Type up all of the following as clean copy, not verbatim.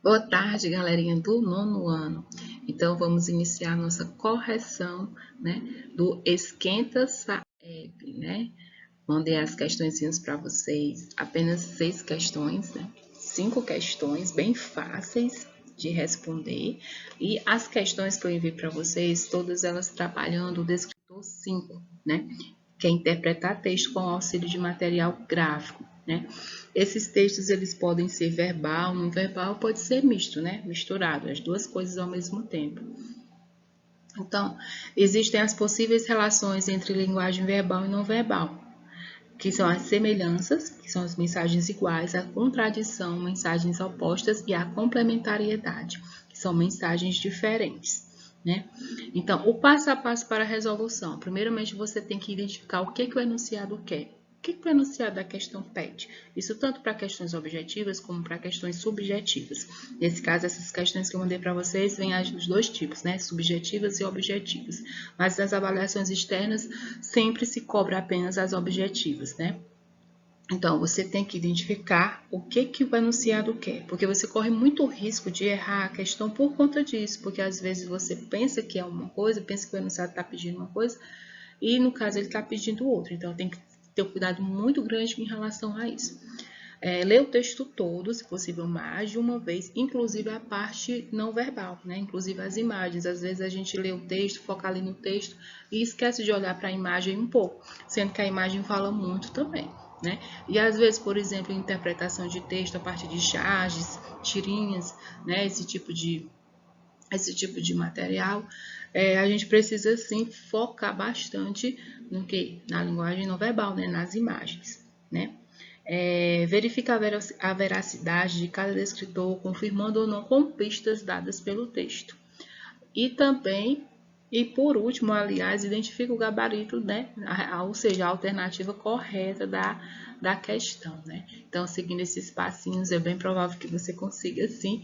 Boa tarde, galerinha do nono ano. Então, vamos iniciar nossa correção, né, do Esquenta Saeb, né? Mandei as questõezinhas para vocês, apenas 6 questões, né? 5 questões bem fáceis de responder. E as questões que eu enviei para vocês, todas elas trabalhando o descritor 5, né? Que é interpretar texto com auxílio de material gráfico, né? Esses textos eles podem ser verbal, não verbal, pode ser misto, né? Misturado, as duas coisas ao mesmo tempo. Então, existem as possíveis relações entre linguagem verbal e não verbal, que são as semelhanças, que são as mensagens iguais, a contradição, mensagens opostas e a complementariedade, que são mensagens diferentes. Né? Então, o passo a passo para a resolução. Primeiramente, você tem que identificar o que o enunciado quer. O que o enunciado da questão pede? Isso tanto para questões objetivas como para questões subjetivas. Nesse caso, essas questões que eu mandei para vocês vêm dos dois tipos, né? Subjetivas e objetivas. Mas nas avaliações externas, sempre se cobra apenas as objetivas, né? Então, você tem que identificar o que o enunciado quer, porque você corre muito risco de errar a questão por conta disso, porque às vezes você pensa que é uma coisa, pensa que o enunciado está pedindo uma coisa, e no caso ele está pedindo outra. Então, tem que ter um cuidado muito grande em relação a isso. Ler o texto todo, se possível, mais de uma vez, inclusive a parte não verbal, né? Inclusive as imagens. Às vezes a gente lê o texto, foca ali no texto e esquece de olhar para a imagem um pouco, sendo que a imagem fala muito também, né? E às vezes, por exemplo, interpretação de texto a partir de charges, tirinhas, né? Esse tipo de material, a gente precisa sim focar bastante no que? Na linguagem não verbal, né? Nas imagens, né? Verifica a veracidade de cada descritor, confirmando ou não com pistas dadas pelo texto. E também, e por último, aliás, identifica o gabarito, né? Ou seja, a alternativa correta da questão, né? Então, seguindo esses passinhos, é bem provável que você consiga, sim,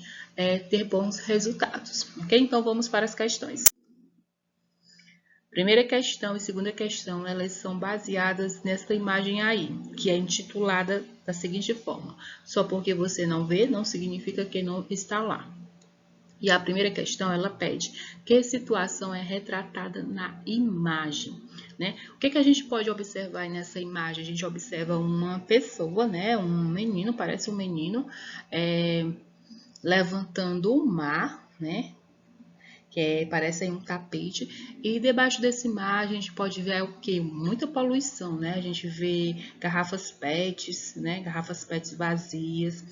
ter bons resultados, ok? Então, vamos para as questões. Primeira questão e segunda questão, elas são baseadas nessa imagem aí, que é intitulada da seguinte forma: só porque você não vê, não significa que não está lá. E a primeira questão, ela pede que situação é retratada na imagem, né? O que a gente pode observar nessa imagem? A gente observa uma pessoa, né? Um menino, parece um menino, levantando o mar, né? Parece aí um tapete, e debaixo dessa imagem a gente pode ver o que? Muita poluição, né? A gente vê garrafas PETs, né? Garrafas PETs vazias,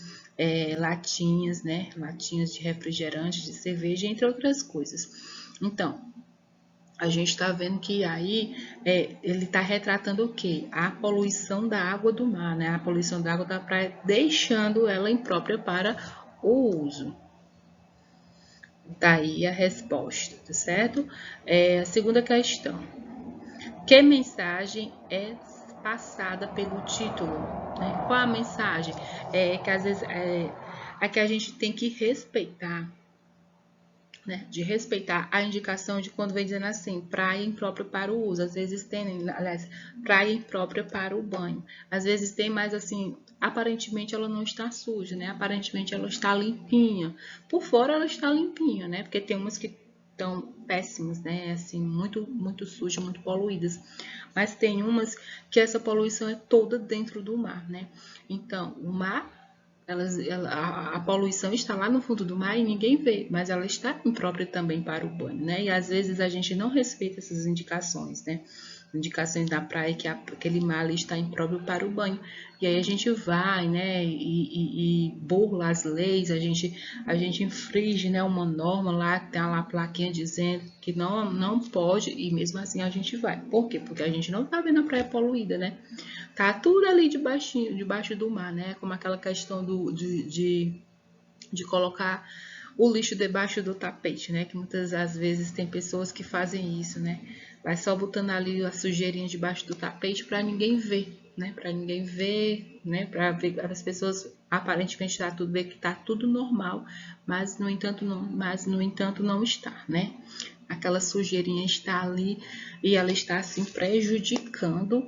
latinhas, né? Latinhas de refrigerante, de cerveja, entre outras coisas. Então, a gente está vendo que aí ele está retratando o quê? A poluição da água do mar, né? A poluição da água da praia, deixando ela imprópria para o uso. Daí a resposta, tá certo? A segunda questão. Que mensagem é passada pelo título? Né? Qual a mensagem? Que às vezes a que a gente tem que respeitar, né? De respeitar a indicação de quando vem dizendo assim, praia imprópria para o uso. Às vezes tem, aliás, praia imprópria para o banho. Às vezes tem, mas assim, aparentemente ela não está suja, né? Aparentemente ela está limpinha. Por fora ela está limpinha, né? Porque tem umas que estão péssimas, né? Assim, muito sujas, muito poluídas. Mas tem umas que essa poluição é toda dentro do mar, né? Então, o mar a poluição está lá no fundo do mar e ninguém vê, mas ela está imprópria também para o banho, né? E às vezes a gente não respeita essas indicações, né? Indicações da praia que aquele mar ali está impróprio para o banho. E aí a gente vai, né? E burla as leis, a gente infringe, né? Uma norma lá, tem lá a plaquinha dizendo que não pode, e mesmo assim a gente vai. Por quê? Porque a gente não está vendo a praia poluída, né? Tá tudo ali debaixo do mar, né? Como aquela questão de colocar o lixo debaixo do tapete, né? Que muitas das vezes tem pessoas que fazem isso, né? Vai só botando ali a sujeirinha debaixo do tapete para ninguém ver, né? Para ninguém ver, né? Para ver as pessoas aparentemente tá tudo ver que tá tudo normal, mas no entanto não está, né? Aquela sujeirinha está ali e ela está assim prejudicando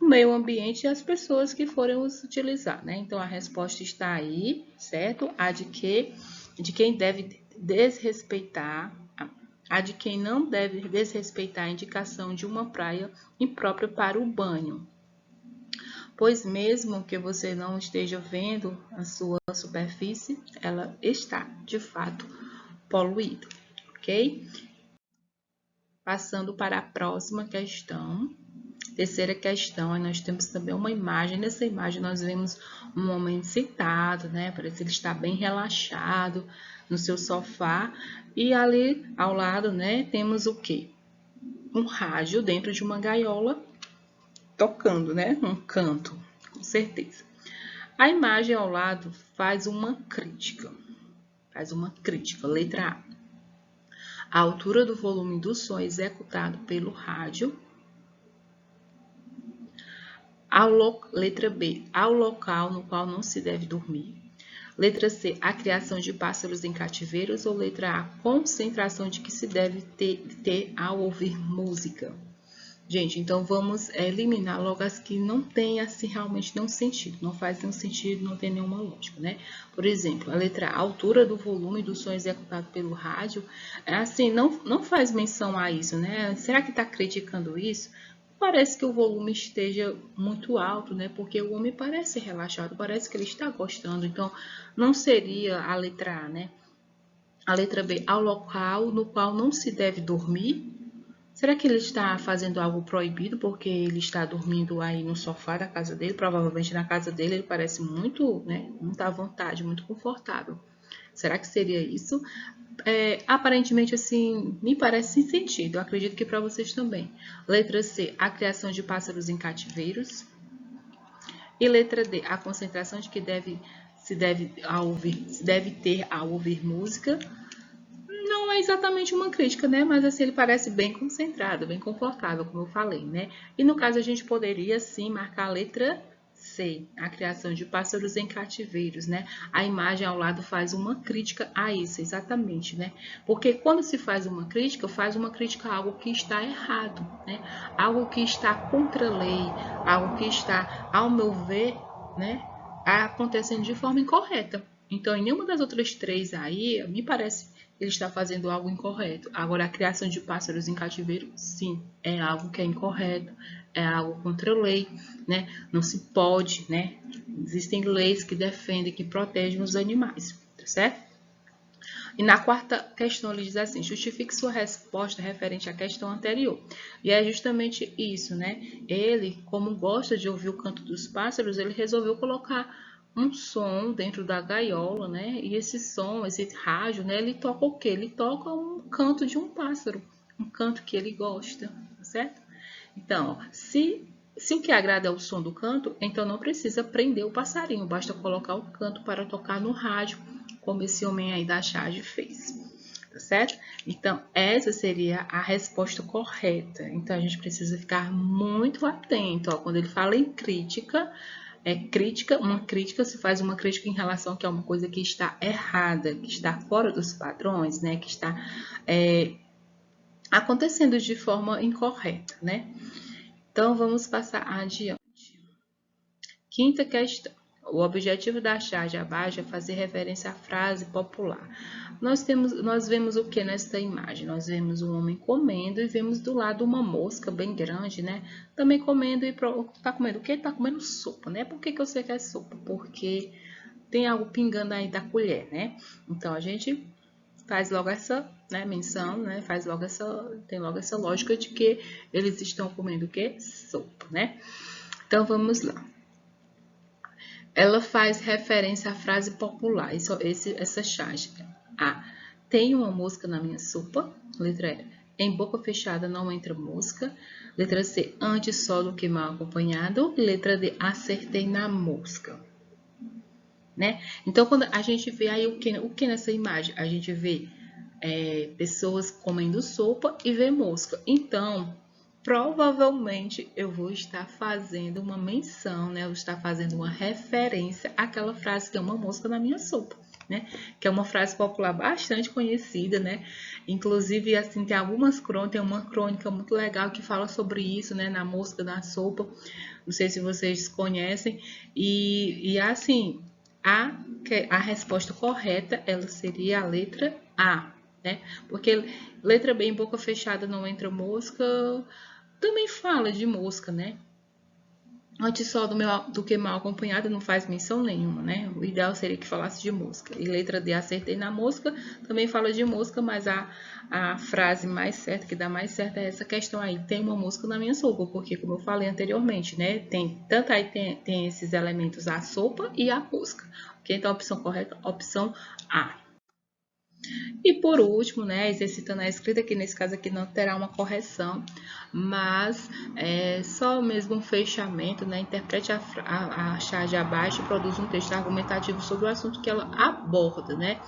o meio ambiente e as pessoas que forem os utilizar, né? Então a resposta está aí, certo? A de que de quem deve desrespeitar, a de quem não deve desrespeitar a indicação de uma praia imprópria para o banho. Pois mesmo que você não esteja vendo a sua superfície, ela está, de fato, poluída, ok? Passando para a próxima questão. Terceira questão, aí nós temos também uma imagem. Nessa imagem nós vemos um homem sentado, né? Parece que ele está bem relaxado no seu sofá. E ali ao lado, né, temos o quê? Um rádio dentro de uma gaiola tocando, né? Um canto, com certeza. A imagem ao lado faz uma crítica. Letra A. A altura do volume do som executado pelo rádio. Letra B, ao local no qual não se deve dormir. Letra C, a criação de pássaros em cativeiros. Ou letra A, concentração de que se deve ter ao ouvir música. Gente, então vamos eliminar logo as que não tem assim realmente nenhum sentido. Não faz nenhum sentido, não tem nenhuma lógica, né? Por exemplo, a letra A, a altura do volume do som executado pelo rádio. Assim, não faz menção a isso, né? Será que está criticando isso? Parece que o volume esteja muito alto, né? Porque o homem parece relaxado, parece que ele está gostando. Então, não seria a letra A, né? A letra B, ao local no qual não se deve dormir. Será que ele está fazendo algo proibido porque ele está dormindo aí no sofá da casa dele? Provavelmente na casa dele ele parece muito, né? Muito à vontade, muito confortável. Será que seria isso? Aparentemente, assim, me parece sem sentido. Eu acredito que para vocês também. Letra C, a criação de pássaros em cativeiros. E letra D, a concentração de que se deve ter ao ouvir música. Não é exatamente uma crítica, né? Mas assim, ele parece bem concentrado, bem confortável, como eu falei, né? E no caso, a gente poderia, sim, marcar a letra C, a criação de pássaros em cativeiros, né? A imagem ao lado faz uma crítica a isso, exatamente, né? Porque quando se faz uma crítica a algo que está errado, né? Algo que está contra a lei, algo que está, ao meu ver, né, acontecendo de forma incorreta. Então, em nenhuma das outras três aí, me parece que ele está fazendo algo incorreto. Agora, a criação de pássaros em cativeiro, sim, é algo que é incorreto, é algo contra a lei, né? Não se pode, né? Existem leis que defendem, que protegem os animais, tá certo? E na quarta questão ele diz assim, justifique sua resposta referente à questão anterior. E é justamente isso, né? Ele, como gosta de ouvir o canto dos pássaros, ele resolveu colocar um som dentro da gaiola, né? E esse som, esse rádio, né? Ele toca o quê? Ele toca um canto de um pássaro, um canto que ele gosta, tá certo? Então, se o que agrada é o som do canto, então não precisa prender o passarinho, basta colocar o canto para tocar no rádio, como esse homem aí da charge fez, tá certo? Então, essa seria a resposta correta. Então, a gente precisa ficar muito atento, ó, quando ele fala em crítica, uma crítica, se faz uma crítica em relação a que é uma coisa que está errada, que está fora dos padrões, né? Que está acontecendo de forma incorreta, né? Então, vamos passar adiante. Quinta questão. O objetivo da charge abaixo é fazer referência à frase popular. Nós vemos o que nesta imagem? Nós vemos um homem comendo e vemos do lado uma mosca bem grande, né? Também comendo e tá comendo o quê? Tá comendo sopa, né? Por que eu sei que é sopa? Porque tem algo pingando aí da colher, né? Então, a gente faz logo essa, né, menção, né? Tem logo essa lógica de que eles estão comendo o quê? Sopa, né? Então, vamos lá. Ela faz referência à frase popular, essa charge. A. Tem uma mosca na minha sopa. Letra E. Em boca fechada não entra mosca. Letra C. Antes só do que mal acompanhado. Letra D. Acertei na mosca. Né? Então, quando a gente vê aí o que nessa imagem? A gente vê pessoas comendo sopa e vê mosca. Então, provavelmente eu vou estar fazendo uma menção, né? Eu vou estar fazendo uma referência àquela frase que é uma mosca na minha sopa, né? Que é uma frase popular bastante conhecida, né? Inclusive, assim, tem uma crônica muito legal que fala sobre isso, né? Na mosca na sopa. Não sei se vocês conhecem. E assim, a resposta correta, ela seria a letra A, né? Porque letra B, em boca fechada não entra mosca, também fala de mosca, né? Antes só do que mal acompanhado não faz menção nenhuma, né? O ideal seria que falasse de mosca. E letra D, acertei na mosca, também fala de mosca, mas a frase mais certa, que dá mais certo é essa questão aí. Tem uma mosca na minha sopa, porque como eu falei anteriormente, né? Tanto aí tem esses elementos, a sopa e a mosca. Ok? Então a opção correta, opção A. E por último, né, exercitando a escrita, que nesse caso aqui não terá uma correção, mas só mesmo um fechamento, né, interprete a charge abaixo e produz um texto argumentativo sobre o assunto que ela aborda, né.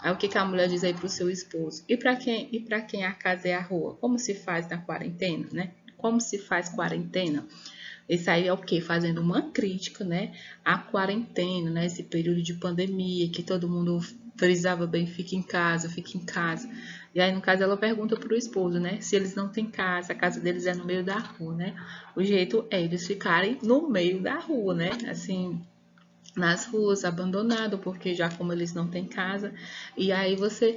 Aí o que a mulher diz aí para o seu esposo? E para quem a casa é a rua? Como se faz na quarentena, né? Como se faz quarentena? Isso aí é o quê? Fazendo uma crítica, né, à quarentena, né, esse período de pandemia, que todo mundo frisava bem, fica em casa, fica em casa. E aí, no caso, ela pergunta pro esposo, né, se eles não têm casa, a casa deles é no meio da rua, né. O jeito é eles ficarem no meio da rua, né, assim, nas ruas, abandonado, porque já como eles não têm casa, e aí você,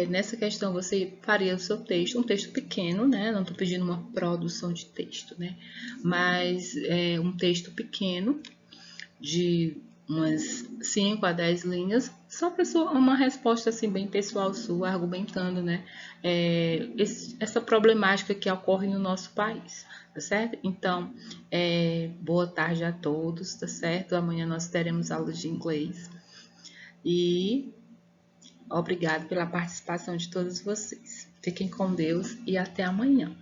nessa questão, você faria o seu texto, um texto pequeno, né, não estou pedindo uma produção de texto, né, mas um texto pequeno, de umas 5 a 10 linhas, só para uma resposta assim bem pessoal sua, argumentando, né, essa problemática que ocorre no nosso país, tá certo? Então, boa tarde a todos, tá certo? Amanhã nós teremos aula de inglês e obrigado pela participação de todos vocês. Fiquem com Deus e até amanhã.